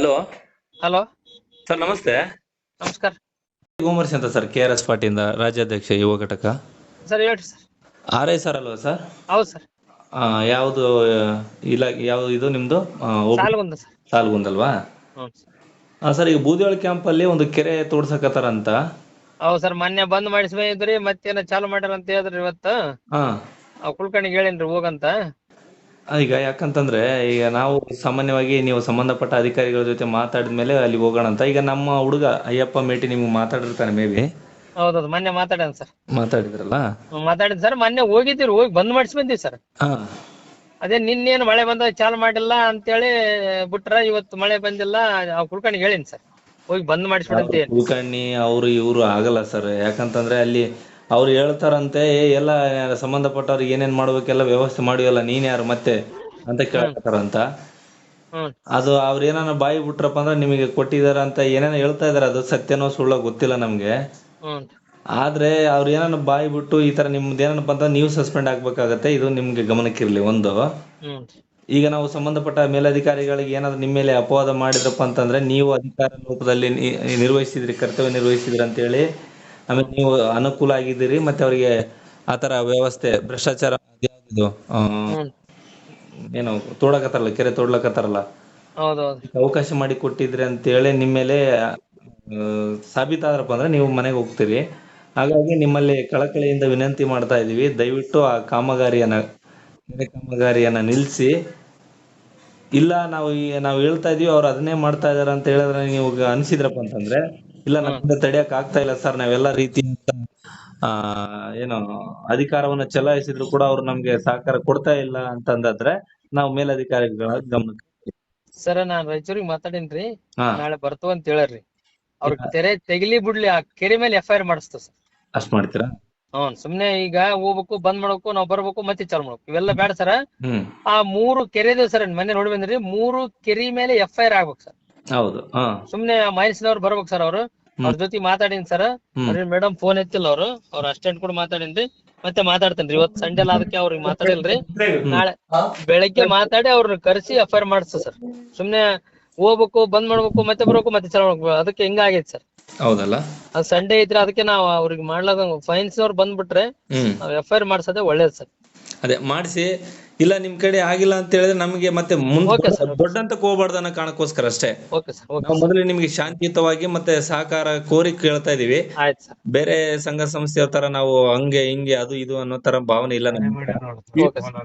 Hello hello sir, ನಮಸ್ತೆ. ನಮಸ್ಕಾರ ಗೋಮರ್ಶಿ ಅಂತ ಸರ್, KRS ಪಾರ್ಟಿಯಿಂದ ರಾಜ್ಯಾಧ್ಯಕ್ಷ ಯುವ ಘಟಕ. ಸರ್. ಹೇಳ್ರಿ ಸರ್. ಸರ್ ಅಲ್ವಾ ಸರ್? ಹೌದು ಸರ್. ಯಾವುದು ಇಲ್ಲ, ಯಾವುದು ಇದು ನಿಮ್ದು? ಸಾಲ್ಗೊಂದ ಸರ್. ಸಾಲ್ಗುಂದಲ್ವಾ? ಹ್ಞೂ ಸರ್. ಸರ್, ಈಗ ಬೂದಿಯೋಳ ಕ್ಯಾಂಪ್ ಅಲ್ಲಿ ಒಂದು ಕೆರೆ ತೋಡ್ಸಕತ್ತಾರಂತ. ಹೌದು ಸರ್, ಮೊನ್ನೆ ಬಂದ್ ಮಾಡಿಸ್ಬಂದಿದ್ರಿ, ಮತ್ತೇನ ಚಾಲು ಮಾಡ್ಯಾರ ಅಂತ ಹೇಳಿದ್ರಿ ಇವತ್ತು. ಹಾ ಕುಲ್ಕರ್ಣಿಗೆ ಹೇಳೇನ್ರಿ ಹೋಗಂತ. ಈಗ ಯಾಕಂತಂದ್ರೆ, ಈಗ ನಾವು ಸಾಮಾನ್ಯವಾಗಿ ನೀವು ಸಂಬಂಧಪಟ್ಟ ಅಧಿಕಾರಿಗಳ ಜೊತೆ ಮಾತಾಡಿದ್ಮೇಲೆ ಅಲ್ಲಿ ಹೋಗೋಣ ಅಂತ. ಈಗ ನಮ್ಮ ಹುಡುಗ ಅಯ್ಯಪ್ಪ ಮೇಟಿ ನಿಮ್ಗೆ ಮಾತಾಡಿರ್ತಾನೆ, ಮೇ ಬಿ. ಹೌದೌದು, ಮೊನ್ನೆ ಮಾತಾಡ್ಯಾನ ಸರ್. ಮಾತಾಡಿದ್ರಲ್ಲ? ಮಾತಾಡಿದ್ ಸರ್. ಮೊನ್ನೆ ಹೋಗಿದ್ದೀರಿ, ಹೋಗಿ ಬಂದ್ ಮಾಡಿಸಿ ಬಂದಿವಿ ಸರ್. ಹಾ ಅದೇ ನಿನ್ನೇನು ಮಳೆ ಬಂದ ಚಾಲು ಮಾಡಿಲ್ಲ ಅಂತೇಳಿ ಬಿಟ್ರ, ಇವತ್ತು ಮಳೆ ಬಂದಿಲ್ಲ. ಕುಲ್ಕರ್ಣಿಗೆ ಹೇಳಿನಿ ಸರ್, ಹೋಗಿ ಬಂದ್ ಮಾಡಿಸ್ಬಿಡಂತ ಹೇಳಿ. ಕುಲಕರ್ಣಿ ಅವರು ಇವರು ಆಗಲ್ಲ ಸರ್. ಯಾಕಂತಂದ್ರೆ ಅಲ್ಲಿ ಅವ್ರು ಹೇಳ್ತಾರಂತೆ, ಎಲ್ಲ ಸಂಬಂಧಪಟ್ಟವ್ರಿಗೆ ಏನೇನ್ ಮಾಡ್ಬೇಕೆಲ್ಲ ವ್ಯವಸ್ಥೆ ಮಾಡಿವಲ್ಲ, ನೀನ್ ಯಾರು ಮತ್ತೆ ಅಂತ ಕೇಳತ್ತಾರಂತ. ಹ್ಮ್ ಅದು ಅವ್ರ ಏನಾನ ಬಾಯಿ ಬಿಟ್ರಪ್ಪ ಅಂದ್ರೆ ನಿಮಗೆ ಕೊಟ್ಟಿದಾರ ಅಂತ ಏನೇನೋ ಹೇಳ್ತಾ ಇದಾರೆ. ಅದು ಸತ್ಯನೋ ಸುಳ್ಳೋ ಗೊತ್ತಿಲ್ಲ ನಮ್ಗೆ. ಹ್ಮ್ ಆದ್ರೆ ಅವ್ರ ಏನಾನ ಬಾಯಿ ಬಿಟ್ಟು ಈ ತರ ನಿಮ್ದು ಏನಪ್ಪ ಅಂತ ನೀವು ಸಸ್ಪೆಂಡ್ ಆಗ್ಬೇಕಾಗತ್ತೆ. ಇದು ನಿಮ್ಗೆ ಗಮನಕ್ಕಿರ್ಲಿ. ಒಂದು, ಹ್ಮ್ ಈಗ ನಾವು ಸಂಬಂಧಪಟ್ಟ ಮೇಲಧಿಕಾರಿಗಳಿಗೆ ಏನಾದ್ರು ನಿಮ್ಮ ಮೇಲೆ ಅಪವಾದ ಮಾಡಿದ್ರಪ್ಪ ಅಂತಂದ್ರೆ, ನೀವು ಅಧಿಕಾರ ರೂಪದಲ್ಲಿ ನಿರ್ವಹಿಸಿದ್ರಿ, ಕರ್ತವ್ಯ ನಿರ್ವಹಿಸಿದ್ರಿ ಅಂತೇಳಿ ಆಮೇಲೆ ನೀವು ಅನುಕೂಲ ಆಗಿದ್ದೀರಿ, ಮತ್ತೆ ಅವರಿಗೆ ಆತರ ವ್ಯವಸ್ಥೆ ಭ್ರಷ್ಟಾಚಾರ ಇದು ಹ್ಮ್ ಏನು ತೋಡಕತ್ತಾರಲ್ಲ, ಕೆರೆ ತೋಡ್ಲಕತ್ತಾರಲ್ಲ, ಹೌದೌದು. ಅವಕಾಶ ಮಾಡಿ ಕೊಟ್ಟಿದ್ರಿ ಅಂತೇಳಿ ನಿಮ್ಮ ಮೇಲೆ ಸಾಬೀತಾದ್ರಪ್ಪ ಅಂದ್ರೆ ನೀವು ಮನೆಗೆ ಹೋಗ್ತೀರಿ. ಹಾಗಾಗಿ ನಿಮ್ಮಲ್ಲಿ ಕಳಕಳಿಯಿಂದ ವಿನಂತಿ ಮಾಡ್ತಾ ಇದೀವಿ, ದಯವಿಟ್ಟು ಆ ಕೆರೆ ಕಾಮಗಾರಿಯನ್ನ ನಿಲ್ಲಿಸಿ. ಇಲ್ಲ, ನಾವು ಹೇಳ್ತಾ ಇದೀವಿ, ಅವ್ರು ಅದನ್ನೇ ಮಾಡ್ತಾ ಇದಾರೆ ಅಂತ ಹೇಳಿದ್ರೆ ನೀವು ಅನ್ಸಿದ್ರಪ್ಪ ಅಂತಂದ್ರೆ, ಇಲ್ಲ ನಮ್ಮಿಂದ ತಡೆಯಕ್ ಆಗ್ತಾ ಇಲ್ಲ ಸರ್, ನಾವೆಲ್ಲ ರೀತಿಯಿಂದ ಏನು ಅಧಿಕಾರವನ್ನ ಚಲಾಯಿಸಿದ್ರು ಕೂಡ ಅವ್ರು ನಮ್ಗೆ ಸಹಕಾರ ಕೊಡ್ತಾ ಇಲ್ಲ ಅಂತಂದಾದ್ರೆ ನಾವು ಮೇಲಧಿಕಾರಿಗಳ ಗಮನ. ಸರ್, ನಾನ್ ರಾಯಚೂರಿಗೆ ಮಾತಾಡೇನ್ರಿ. ಹಾ ನಾಳೆ ಬರ್ತು ಅಂತ ಹೇಳ್ರಿ. ಅವ್ರ ತೆರೆ ತೆಗಿಲಿ ಬಿಡ್ಲಿ, ಆ ಕೆರೆ ಮೇಲೆ FIR ಮಾಡಿಸ್ತು ಸರ್. ಅಷ್ಟ್ ಮಾಡ್ತೀರಾ? ಸುಮ್ನೆ ಈಗ ಹೋಗ್ಬೇಕು, ಬಂದ್ ಮಾಡ್ಬೇಕು, ನಾವ್ ಬರ್ಬೇಕು, ಮತ್ತೆ ಚಾಲು ಮಾಡ್ಬೇಕು, ಇವೆಲ್ಲ ಬೇಡ ಸರ್. ಹ್ಮ್ ಆ 3 ಕೆರೆ ಸರ್, ಮೊನ್ನೆ ನೋಡಿ ಬಂದ್ರಿ. 3 ಕೆರೆ ಮೇಲೆ FIR ಆಗ್ಬೇಕು ಸರ್. ಹೌದು. ಸುಮ್ನೆ ಮೈನ್ಸ್ನವ್ರು ಬರ್ಬೇಕು ಸರ್. ಅವ್ರ ಜೊತೆ ಮಾತಾಡಿನ್ ಸರ್. ಅವ್ರಿಗೆ ಮೇಡಮ್ ಫೋನ್ ಎತ್ತಿಲ್ಲ. ಅವ್ರ ಅಸಿಸ್ಟೆಂಟ್ ಕೂಡ ಮಾತಾಡಿನ್ರಿ. ಮತ್ತೆ ಮಾತಾಡ್ತೇನ್ರಿ. ಇವತ್ತು ಸಂಡೆ ಅಲ್ಲ, ಅದಕ್ಕೆ ಅವ್ರಿಗೆ ಮಾತಾಡಿಲ್ರಿ. ನಾಳೆ ಬೆಳಗ್ಗೆ ಮಾತಾಡಿ ಅವ್ರನ್ನ ಕರೆಸಿ FIR ಮಾಡಿಸ್ತ ಸರ್. ಸುಮ್ನೆ ಹೋಗ್ಬೇಕು, ಬಂದ್ ಮಾಡ್ಬೇಕು, ಮತ್ತೆ ಬರ್ಬೇಕು, ಮತ್ತೆ ಚಾಲು ಮಾಡ್ಬೇಕು, ಅದಕ್ಕೆ ಹಿಂಗಾಗೈತಿ ಸರ್. ಹೌದಲ್ಲ? ಅದು ಸಂಡೇ ಐತ್ರಿ, ಅದಕ್ಕೆ ನಾವು ಅವ್ರಿಗೆ ಮಾಡ್ಲಾರ್ದಂಗ ಫೈನ್ಸ್ನವ್ರು ಬಂದ್ಬಿಟ್ರೆ ನಾವ್ FIR ಮಾಡ್ಸೋದೇ ಒಳ್ಳೇದ್ ಸರ್. ಅದೇ ಮಾಡಿಸಿ. ಇಲ್ಲ ನಿಮ್ ಕಡೆ ಆಗಿಲ್ಲ ಅಂತ ಹೇಳಿದ್ರೆ ನಮಗೆ ಮತ್ತೆ Okay sir. ದೊಡ್ಡಂತಕ್ ಹೋಗ್ಬಾರ್ದು ಅನ್ನೋ ಕಾರಣಕ್ಕೋಸ್ಕರ ಅಷ್ಟೇ. Okay sir. ನಾವು ಮೊದಲೇ ನಿಮ್ಗೆ ಶಾಂತಿಯುತವಾಗಿ ಮತ್ತೆ ಸಹಕಾರ ಕೋರಿ ಕೇಳ್ತಾ ಇದೀವಿ. ಆಯ್ತು ಸರ್. ಬೇರೆ ಸಂಘ ಸಂಸ್ಥೆಯ ತರ ನಾವು ಹಂಗೆ ಹಿಂಗೆ ಅದು ಇದು ಅನ್ನೋ ತರ ಭಾವನೆ ಇಲ್ಲ ನಮ್ಗೆ. Okay sir.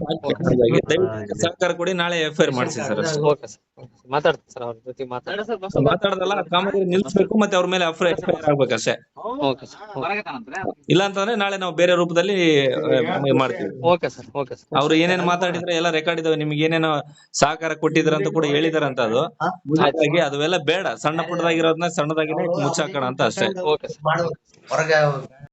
ದಯವಿಟ್ಟು ಸಹಕಾರ ಕೊಡಿ. ನಾಳೆ FIR ಮಾಡಿಸಿ ಸರ್ ಅಷ್ಟೇ. Okay sir. ಮಾತಾಡ್ತೀನಿ ಸರ್, ಅವ್ರ ಜೊತೆ ಮಾತಾಡದಲ್ಲ, ಕಾಮಗಾರಿ ನಿಲ್ಸ್ಬೇಕು, ಮತ್ತೆ ಅವ್ರ ಮೇಲೆ FIR ಆಗ್ಬೇಕಷ್ಟೇ. Okay sir. ಇಲ್ಲ ಅಂತಂದ್ರೆ ನಾಳೆ ನಾವು ಬೇರೆ ರೂಪದಲ್ಲಿ ಮಾಡ್ತೀವಿ. Okay sir. Okay sir. ಅವ್ರು ಏನೇನ್ ಮಾತಾಡಿದ್ರೆ ಎಲ್ಲ ರೆಕಾರ್ಡ್ ಇದಾವೆ. ನಿಮ್ಗೆ ಏನೇನೋ ಸಹಕಾರ ಕೊಟ್ಟಿದ್ರ ಅಂತ ಕೂಡ ಹೇಳಿದಾರಂತ. ಅದು ಹಾಗಾಗಿ ಅವೆಲ್ಲ ಬೇಡ. ಸಣ್ಣ ಪುಟ್ಟದಾಗಿರೋದನ್ನ ಸಣ್ಣದಾಗಿನೇ ಮುಚ್ಚಾಕೋಣ ಅಂತ ಅಷ್ಟೇ. Okay sir.